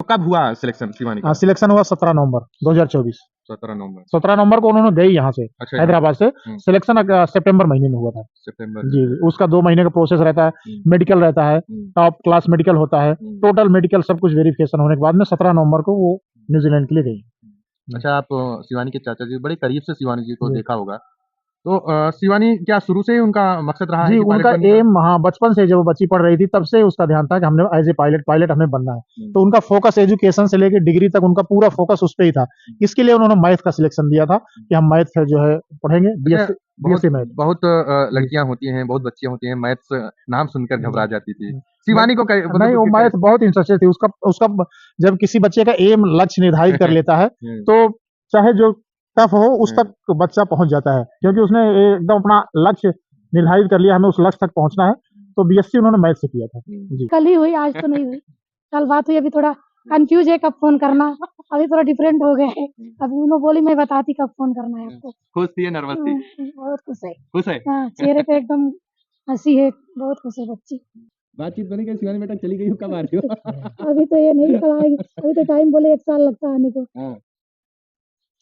कब हुआ सिलेक्शन शिवानी का? सिलेक्शन हुआ 17 नवंबर 2024। 17 नवंबर को उन्होंने गई यहाँ से अच्छा, हैदराबाद से। सिलेक्शन सितंबर महीने में हुआ था। सितंबर जी में। उसका 2 महीने का प्रोसेस रहता है, मेडिकल रहता है, टॉप क्लास मेडिकल होता है, टोटल मेडिकल सब कुछ वेरिफिकेशन होने के बाद में 17 नवंबर को वो न्यूजीलैंड के लिए गई। अच्छा, आप शिवानी के चाचा जी बड़े करीब से शिवानी जी को जी। देखा होगा, तो शिवानी क्या शुरू से ही उनका मकसद रहा है जी कि पायलट उनका बनने का? एम हाँ बचपन से जब वो बच्ची पढ़ रही थी तब से उसका ध्यान था कि हमने एज ए पायलट हमें बनना है। तो उनका फोकस एजुकेशन से लेकर डिग्री तक उनका पूरा फोकस उस पे ही था। इसके लिए उन्होंने मैथ का सिलेक्शन दिया था कि हम मैथ जो है पढ़ेंगे, अच्छा, बीएससी मैथ। बहुत लड़कियां होती हैं, बहुत बच्चियां होती हैं, मैथ्स नाम सुनकर घबरा जाती थी। शिवानी को नहीं वो मैथ बहुत इंटरेस्टेड थी। उसका उसका जब किसी बच्चे का एम लक्ष्य निर्धारित कर लेता है तो चाहे जो टफ हो उस तक बच्चा पहुंच जाता है, क्योंकि उसने एकदम अपना लक्ष्य निर्धारित कर लिया, हमें उस लक्ष्य तक पहुंचना है। तो बीएससी उन्होंने मैथ से किया था। जी कल ही हुई, आज तो नहीं हुई। कल बात हुई, अभी थोड़ा कंफ्यूज है कब फोन करना, अभी थोड़ा डिफरेंट हो गए हैं। अभी उन्होंने बोली मैं बताती कब फोन करना है आपको। खुश थी या नर्वस थी? बहुत खुश है। खुश है। हाँ चेहरे पे एकदम हंसी है, बहुत खुश है बच्ची। बातचीत बनी कि शिवानी बेटा चली गई हो, कब आ रही हो? अभी तो ये नहीं कब आएगी, अभी तो टाइम बोले 1 साल लगता है आने को। हाँ।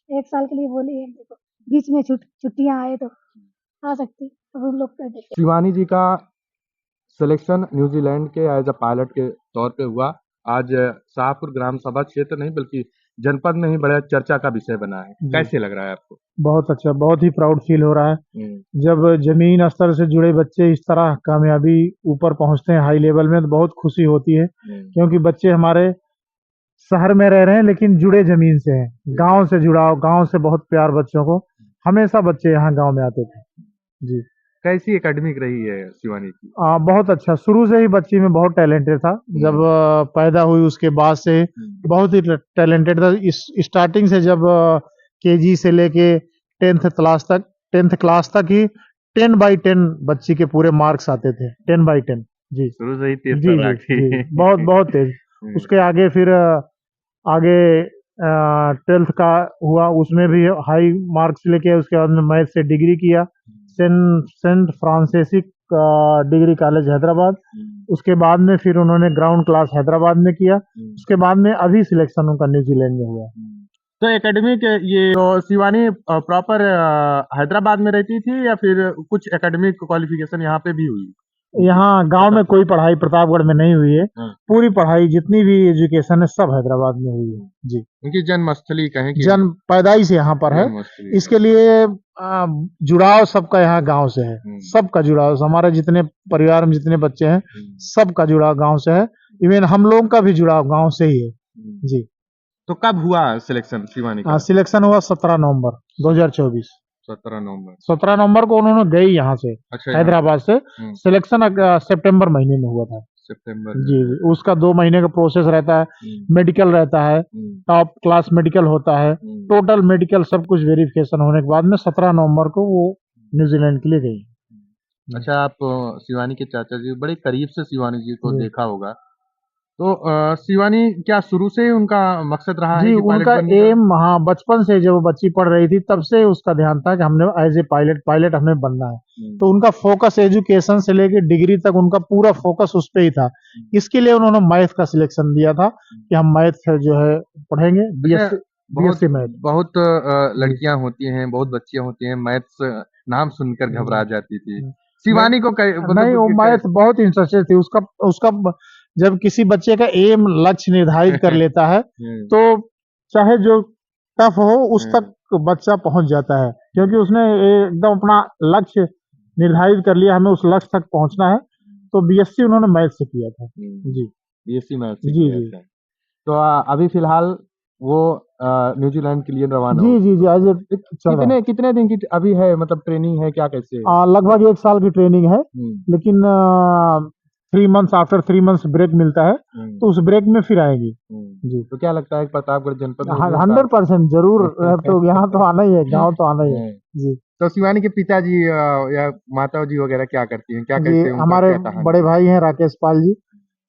1 साल के लिए बोली है, देखो बीच में छुट्टियां आए तो आ सकती, अब उन लोग कर देते। शिवानी जी का सिलेक्शन न्यूजीलैंड के एज अ पायलट के तौर पे हुआ। आज शाहपुर ग्राम सभा क्षेत्र नहीं बल्कि जनपद में ही बड़ा चर्चा का विषय बना है। कैसे लग रहा है आपको? बहुत अच्छा, बहुत ही प्राउड फील हो रहा है। जब जमीन स्तर से जुड़े बच्चे इस तरह कामयाबी ऊपर पहुंचते हैं हाई लेवल में तो बहुत खुशी होती है, क्योंकि बच्चे हमारे शहर में रह रहे हैं लेकिन जुड़े जमीन से हैं। गांव से जुड़ाव, गांव से बहुत प्यार बच्चों को। हमेशा बच्चे यहाँ गांव में आते थे। जी कैसी एकेडमिक रही है शिवानी की? बहुत अच्छा, शुरू से ही बच्ची में बहुत टैलेंटेड था। जब पैदा हुई उसके बाद से बहुत ही टैलेंटेड था। इस स्टार्टिंग से जब केजी से लेके 10th क्लास तक ही 10/10 बच्ची के पूरे मार्क्स आते थे। 10/10 जी शुरू से ही तेज जी तर्राक जी थी। जी बहुत बहुत तेज। उसके आगे फिर आगे 12th का हुआ, उसमें भी हाई मार्क्स लेके उसके बाद में मैथ से डिग्री किया Saint Francis Degree College Hyderabad. उसके बाद में फिर उन्होंने ग्राउंड क्लास हैदराबाद में किया। उसके बाद में अभी सिलेक्शन उनका न्यूजीलैंड में हुआ। तो एकेडमिक ये तो शिवानी प्रॉपर हैदराबाद में रहती थी या फिर कुछ एकेडमिक क्वालिफिकेशन यहाँ पे भी हुई? यहाँ गांव में कोई पढ़ाई प्रतापगढ़ में नहीं हुई है। पूरी पढ़ाई जितनी भी एजुकेशन है सब हैदराबाद में हुई है। जी उनकी जन्मस्थली कहें कि जन्म पैदाइश यहाँ पर है। इसके लिए जुड़ाव सबका यहाँ गांव से है। सबका जुड़ाव, हमारे जितने परिवार में जितने बच्चे हैं सबका जुड़ाव गांव से है। इवन हम लोगों का भी जुड़ाव गांव से ही है। जी तो कब हुआ सिलेक्शन शिवानी का? सिलेक्शन हुआ 17 नवंबर 2024। 17 नवंबर को उन्होंने गई यहाँ से हैदराबाद से। सिलेक्शन सितंबर महीने में हुआ था। सितंबर जी उसका 2 महीने का प्रोसेस रहता है, मेडिकल रहता है, टॉप क्लास मेडिकल होता है, टोटल मेडिकल सब कुछ वेरिफिकेशन होने के बाद में 17 नवंबर को वो न्यूजीलैंड के लिए गई। अच्छा, आप शिवानी के चाचा जी बड़े करीब से शिवानी जी को देखा होगा, तो शिवानी क्या शुरू से ही उनका मकसद रहा है कि उनका एम हाँ बचपन से जब वो बच्ची पढ़ रही थी तब से उसका ध्यान था कि हमने एज ए पायलट हमें बनना है। तो उनका फोकस एजुकेशन से लेकर डिग्री तक उनका पूरा फोकस उस पे ही था। इसके लिए उन्होंने मैथ का सिलेक्शन दिया था कि हम मैथ जो है पढ़ेंगे, बीएससी मैथ। बहुत लड़कियां होती हैं, बहुत बच्चियां होती हैं, मैथ्स नाम सुनकर घबरा जाती थी। शिवानी को नहीं वो मैथ बहुत इंटरेस्टेड थी। उसका जब किसी बच्चे का एम लक्ष्य निर्धारित कर लेता है तो चाहे जो टफ हो उस तक बच्चा पहुंच जाता है, क्योंकि उसने एकदम अपना लक्ष्य निर्धारित कर लिया, हमें उस लक्ष्य तक पहुंचना है। तो बीएससी उन्होंने मैथ से किया था। जी बीएससी मैथ से जी किया जी था। तो अभी फिलहाल वो न्यूजीलैंड के लिए रवाना जी जी जी आज कितने दिन की अभी है, मतलब ट्रेनिंग है क्या, कैसे? लगभग 1 साल की ट्रेनिंग है, लेकिन 3 मंथ्स आफ्टर 3 मंथ्स ब्रेक मिलता है तो उस ब्रेक में फिर आएगी। जी तो क्या लगता है प्रतापगढ़ जनपद में 100% जरूर तो यहाँ तो आना ही है, गाँव तो आना ही है। जी तो शिवानी के पिताजी या माता जी वगैरह क्या करती हैं, क्या कैसे हमारे बड़े भाई हैं राकेश पाल जी।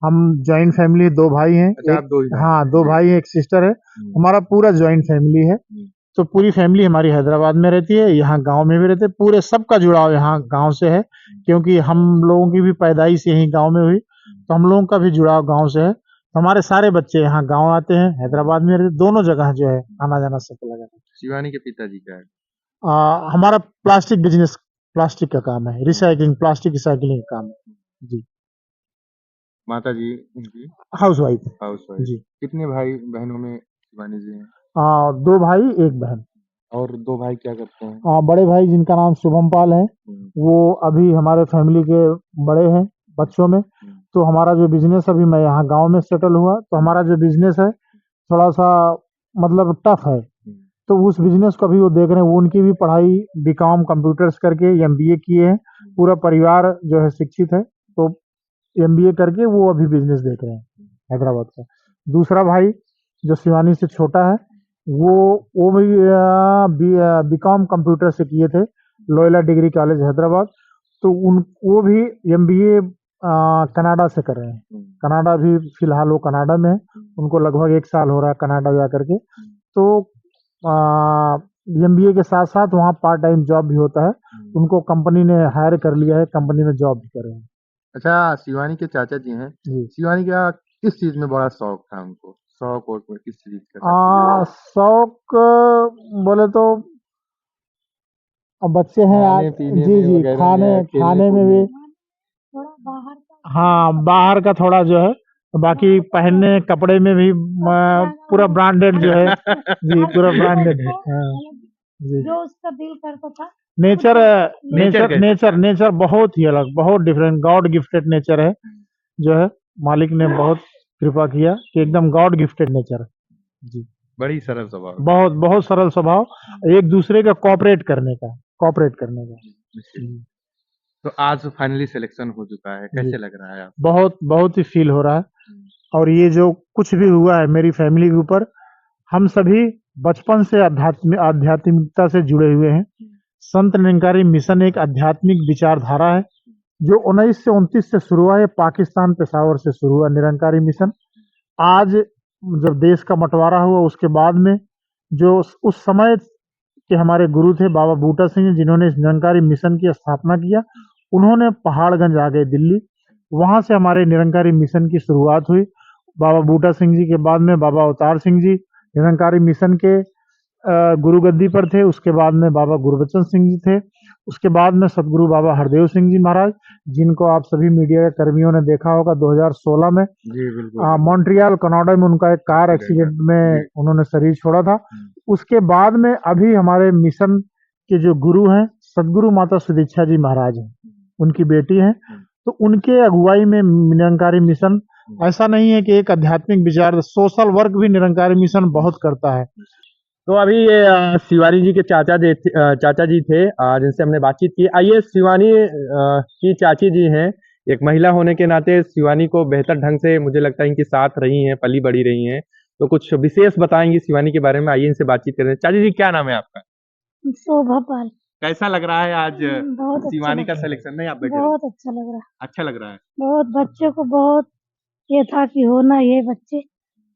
हम जॉइंट फैमिली, 2 भाई हैं। अच्छा, आप 2 ही भाई? हाँ 2 भाई, एक सिस्टर है। हमारा पूरा जॉइंट फैमिली है। तो पूरी फैमिली हमारी हैदराबाद में रहती है, यहाँ गांव में भी रहते हैं। पूरे सबका जुड़ाव यहाँ गांव से है, क्योंकि हम लोगों की भी पैदाइश यहीं गांव में हुई, तो हम लोगों का भी जुड़ाव गांव से है। तो हमारे सारे बच्चे यहाँ गांव आते हैं, हैदराबाद में रहते, दोनों जगह जो है आना जाना सबको लगा रहता शिवानी के पिताजी क्या है? है। हमारा प्लास्टिक बिजनेस, प्लास्टिक का काम है, रिसाइकलिंग, प्लास्टिक रिसाइकलिंग का काम है जी। माता जी उनकी हाउस वाइफ हाउस वाइफ। जी। कितने भाई बहनों में शिवानी जी हैं? 2 भाई 1 बहन। और 2 भाई क्या करते हैं? बड़े भाई जिनका नाम शुभम पाल है, वो अभी हमारे फैमिली के बड़े हैं बच्चों में। तो हमारा जो बिजनेस, अभी मैं यहाँ गांव में सेटल हुआ, तो हमारा जो बिजनेस है थोड़ा सा मतलब टफ है, तो उस बिजनेस को अभी वो देख रहे हैं। वो उनकी भी पढ़ाई बीकॉम कंप्यूटर्स करके एमबीए किए हैं, पूरा परिवार जो है शिक्षित है, तो एमबीए करके वो अभी बिजनेस देख रहे हैं हैदराबाद का। दूसरा भाई जो शिवानी से छोटा है, वो भी बीकॉम कंप्यूटर से किए थे, लोयला डिग्री कॉलेज हैदराबाद। तो उन वो भी एमबीए कनाडा से कर रहे हैं। कनाडा भी फिलहाल वो कनाडा में है, उनको लगभग 1 साल हो रहा है कनाडा जा करके। तो एमबीए के साथ साथ वहाँ पार्ट टाइम जॉब भी होता है, उनको कंपनी ने हायर कर लिया है, कंपनी में जॉब भी कर रहे हैं अच्छा, शिवानी के चाचा जी हैं। जी। शिवानी का किस चीज़ में बड़ा शौक था उनको? शौक और किस चीज़ का था? शौक बोले तो अब बच्चे हैं आज। खाने-पीने जी में जी, वगैरह में खाने या खाने में भी थोड़ा बाहर का हाँ, बाहर का थोड़ा जो है, बाकी पहनने कपड़े में भी पूरा ब्रांडेड जो है जी, पूरा ब्रांडेड है। हाँ जी। जो उसका दिल करता था नेचर नेचर कैसा नेचर नेचर बहुत ही अलग, बहुत डिफरेंट, गॉड गिफ्टेड नेचर है जो है। मालिक ने बहुत कृपा किया कि एकदम गॉड गिफ्टेड नेचर है जी। बड़ी सरल स्वभाव। बहुत बहुत सरल स्वभाव, एक दूसरे का कोऑपरेट करने का जी। तो आज फाइनली सिलेक्शन हो चुका है, जी, कैसे लग रहा है आपको? बहुत ही फील हो रहा है। और ये जो कुछ भी हुआ है मेरी फैमिली के ऊपर, हम सभी बचपन से आध्यात्मिकता से जुड़े हुए हैं। संत निरंकारी मिशन एक आध्यात्मिक विचारधारा है जो 19 से 29 से शुरू हुआ है, पाकिस्तान पेशावर से शुरू हुआ निरंकारी मिशन। आज जब देश का बंटवारा हुआ उसके बाद में जो उस समय के हमारे गुरु थे बाबा बूटा सिंह, जिन्होंने इस निरंकारी मिशन की स्थापना किया, उन्होंने पहाड़गंज आ गए दिल्ली, वहां से हमारे निरंकारी मिशन की शुरुआत हुई। बाबा बूटा सिंह जी के बाद में बाबा अवतार सिंह जी निरंकारी मिशन के गुरु गद्दी पर थे। उसके बाद में बाबा गुरबचन सिंह जी थे। उसके बाद में सतगुरु बाबा हरदेव सिंह जी महाराज, जिनको आप सभी मीडिया के कर्मियों ने देखा होगा 2016 में जी, बिल्कुल। मॉन्ट्रियल कनाडा में उनका एक कार एक्सीडेंट में उन्होंने शरीर छोड़ा था। उसके बाद में अभी हमारे मिशन के जो गुरु हैं सदगुरु माता सुदीक्षा जी महाराज हैं, उनकी बेटी हैं। तो उनके अगुवाई में निरंकारी मिशन, ऐसा नहीं है कि एक आध्यात्मिक विचार, सोशल वर्क भी निरंकारी मिशन बहुत करता है। तो अभी ये शिवानी जी के चाचा जी थे जिनसे हमने बातचीत की। आइए, शिवानी की चाची जी हैं, एक महिला होने के नाते शिवानी को बेहतर ढंग से मुझे लगता है इनके साथ रही हैं, पली बड़ी रही हैं, तो कुछ विशेष बताएंगी शिवानी के बारे में। आइए इनसे बातचीत करें। चाची जी, क्या नाम है आपका? शोभा पाल। कैसा लग रहा है आज बहुत अच्छा शिवानी लग का रहा सिलेक्शन? नहीं, आप है, बैठे रहिए। बहुत अच्छा लग रहा है। अच्छा लग रहा है। बहुत बच्चों को बहुत ये था कि होना ये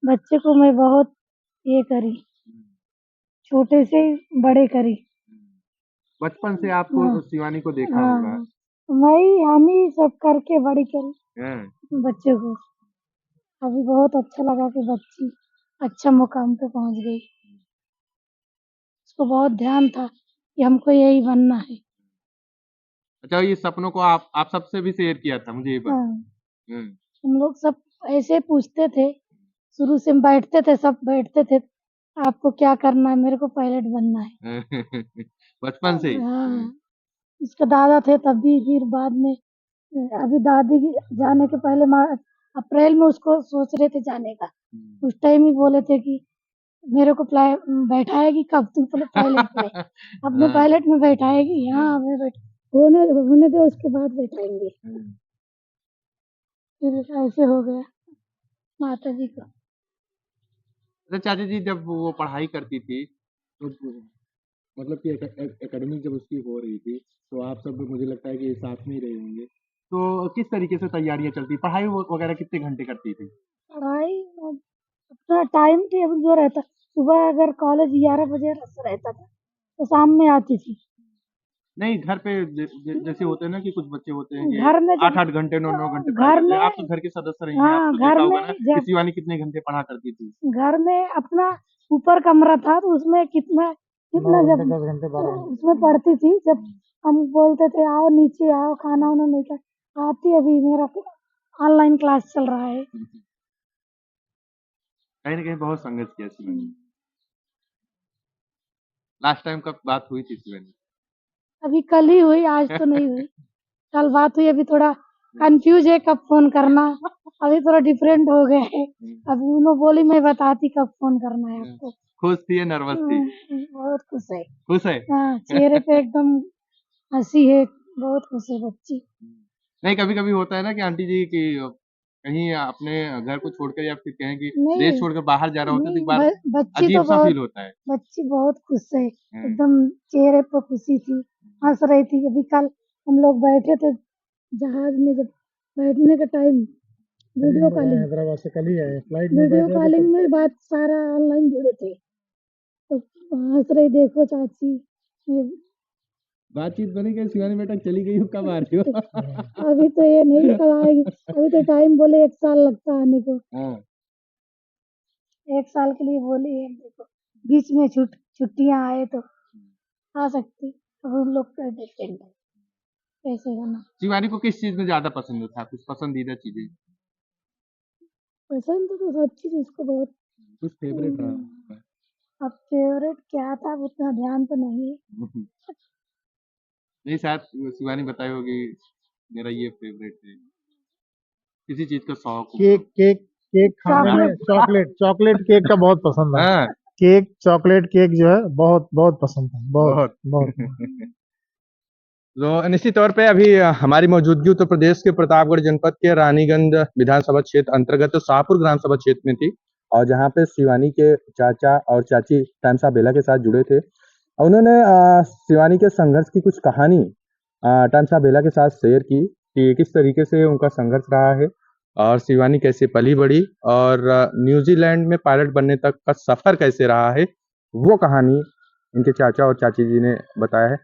बच्चे को मैं बहुत ये करी, छोटे से बड़े करी। बचपन से आपको हाँ शिवानी को देखा हाँ होगा। हाँ। हम ही सब करके बड़ी करी हैं? बच्चों को। अभी बहुत अच्छा लगा कि बच्ची अच्छा मुकाम पे पहुंच गई। उसको बहुत ध्यान था कि हमको यही बनना है। अच्छा, ये सपनों को आप सबसे भी शेयर किया था, मुझे ये बात। हाँ, हम लोग सब ऐसे पूछते थे, शुरू से हम सब बैठते थे, आपको क्या करना है? मेरे को पायलट बनना है। बचपन से ही। हाँ, उसके दादा थे तब भी, फिर बाद में अभी दादी की जाने के पहले अप्रैल में उसको सोच रहे थे जाने का। उस टाइम ही बोले थे कि मेरे को बैठाएगी कब तू पायलट में? अपने हाँ। पायलट में बैठाएगी? हाँ, मैं होने दो, उसके बाद बैठाएंगे। फिर ऐसे हो गया माता जी का। अच्छा चाची जी, जब वो पढ़ाई करती थी तो मतलब कि एकेडमिक जब उसकी हो रही थी, तो आप सब मुझे लगता है कि साथ में ही रहे होंगे। तो किस तरीके से तैयारियां चलती, पढ़ाई वगैरह कितने घंटे करती थी? पढ़ाई अपना टाइम टेबल जो रहता, सुबह अगर कॉलेज 11 बजे रहता था तो शाम में आती थी। नहीं घर पे जैसे होते हैं ना कि कुछ बच्चे होते हैं घर में कि जब 8-8 घंटे 9-9 घंटे घर पढ़ाई करते हैं। में आप तो घर के सदस्य रही हैं, हाँ आपको घर देखा होगा में ना कि जब शिवानी कितने घंटे पढ़ा करती थी। घर में अपना ऊपर कमरा था तो उसमें कितना 9 कितना घंटे जब 10 घंटे 12 घंटे उसमें पढ़ती थी जब हम बोलते थे आओ नीचे आओ खाना वाना नहीं खा आती अभी मेरा ऑनलाइन क्लास चल रहा है कहीं ना कहीं बहुत संघर्ष किया शिवानी। लास्ट टाइम कब बात हुई थी शिवानी? अभी कल ही हुई आज तो नहीं हुई कल बात हुई अभी थोड़ा कंफ्यूज है कब फोन करना अभी थोड़ा डिफरेंट हो गए है अभी उन्होंने बोली मैं बताती कब फोन करना है आपको खुश थी या नर्वस थी? बहुत खुश है खुश है। हाँ चेहरे पे एकदम हंसी है बहुत खुश है बच्ची नहीं कभी कभी होता है ना कि आंटी जी की कहीं अपने घर को छोड़कर या फिर कहें कि नहीं देश छोड़कर बाहर जा रहा होता है तो एक बार बच्ची अजीब तो सा बहुत फील होता है। बच्ची बहुत खुश है एकदम चेहरे पर खुशी थी हंस रही थी अभी कल हम लोग बैठे थे जहाज में जब बैठने का टाइम वीडियो कॉलिंग हैदराबाद से कल ही आए फ्लाइट में वीडियो बैठ रहे थे कॉलिंग में बात सारा ऑनलाइन जुड़े थे तो हंस रही देखो चाची बातचीत बनी कि शिवानी बेटा चली गई हो कब आ रही हो? अभी तो ये नहीं कब आएगी अभी तो टाइम बोले 1 साल लगता है आने को हाँ। 1 साल के लिए बोली है देखो बीच में छुट्टियां आए तो आ सकती अब उन लोग पर डिपेंड है कैसे करना शिवानी को किस चीज में ज्यादा पसंद था? कुछ पसंदीदा चीजें? पसंद तो सब चीज उसको बहुत कुछ फेवरेट रहा? अब फेवरेट क्या था उतना ध्यान तो नहीं है नहीं शायद शिवानी बताई होगी मेरा ये फेवरेट है, किसी चीज का शौक हो। केक केक केक खाने में चॉकलेट चॉकलेट केक का बहुत पसंद है हाँ केक चॉकलेट केक जो है बहुत बहुत पसंद है बहुत बहुत बहुत तो निश्चित तौर पे अभी हमारी मौजूदगी उत्तर प्रदेश के प्रतापगढ़ जनपद के रानीगंज विधानसभा क्षेत्र अंतर्गत शाहपुर ग्राम सभा क्षेत्र में थी और जहाँ पे शिवानी के चाचा और चाची टाइम्स ऑफ बेला के साथ जुड़े थे और उन्होंने शिवानी के संघर्ष की कुछ कहानी टाइम्स ऑफ बेला के साथ शेयर की कि किस तरीके से उनका संघर्ष रहा है और शिवानी कैसे पली बढ़ी और न्यूजीलैंड में पायलट बनने तक का सफर कैसे रहा है वो कहानी इनके चाचा और चाची जी ने बताया है।